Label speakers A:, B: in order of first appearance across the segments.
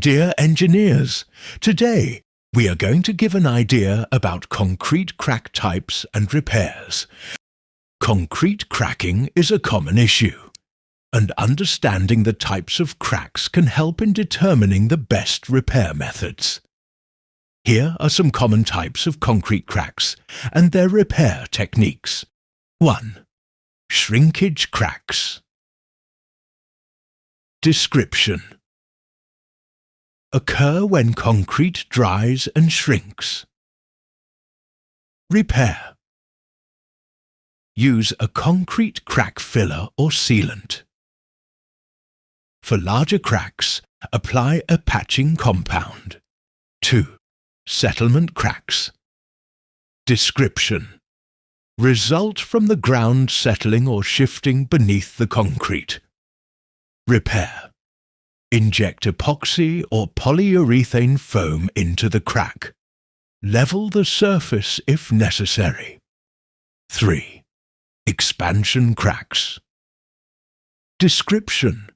A: Dear engineers, today we are going to give an idea about concrete crack types and repairs. Concrete cracking is a common issue, and understanding the types of cracks can help in determining the best repair methods. Here are some common types of concrete cracks and their repair techniques. 1. Shrinkage cracks. Description: occur when concrete dries and shrinks. Repair: use a concrete crack filler or sealant. For larger cracks, apply a patching compound. 2. Settlement cracks. Description: result from the ground settling or shifting beneath the concrete. Repair: inject epoxy or polyurethane foam into the crack. Level the surface if necessary. 3. Expansion cracks. Description: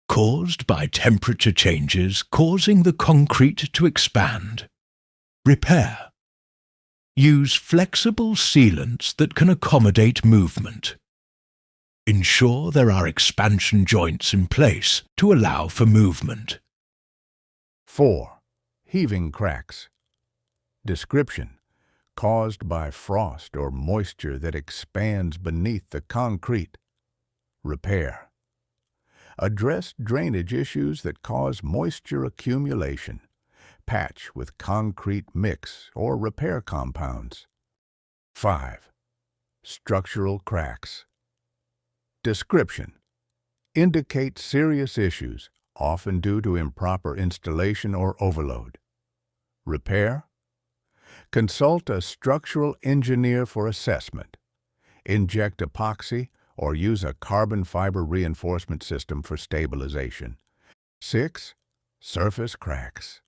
A: caused by temperature changes causing the concrete to expand. Repair: use flexible sealants that can accommodate movement. Ensure there are expansion joints in place to allow for movement.
B: 4. Heaving cracks. Description: caused by frost or moisture that expands beneath the concrete. Repair: address drainage issues that cause moisture accumulation. Patch with concrete mix or repair compounds. 5. Structural cracks. Description: indicate serious issues, often due to improper installation or overload. Repair: consult a structural engineer for assessment. Inject epoxy or use a carbon fiber reinforcement system for stabilization. 6. Surface cracks.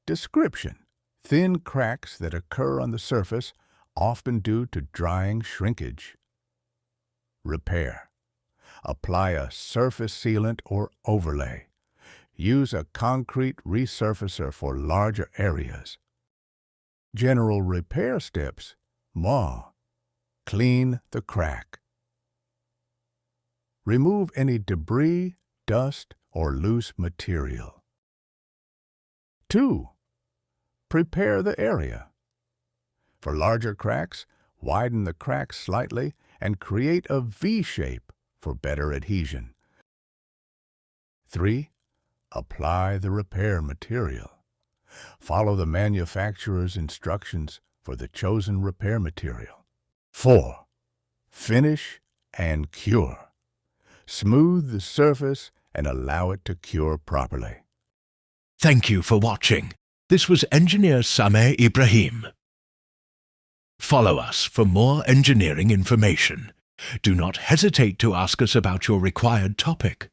B: Description: thin cracks that occur on the surface, often due to drying shrinkage. Repair: apply a surface sealant or overlay. Use a concrete resurfacer for larger areas. General repair steps: clean the crack. Remove any debris, dust, or loose material. 2. Prepare the area. For larger cracks, widen the crack slightly and create a V shape for better adhesion. 3. Apply the repair material. Follow the manufacturer's instructions for the chosen repair material. 4. Finish and cure. Smooth the surface and allow it to cure properly.
A: Thank you for watching. This was Engineer Sameh Ibrahim. Follow us for more engineering information. Do not hesitate to ask us about your required topic.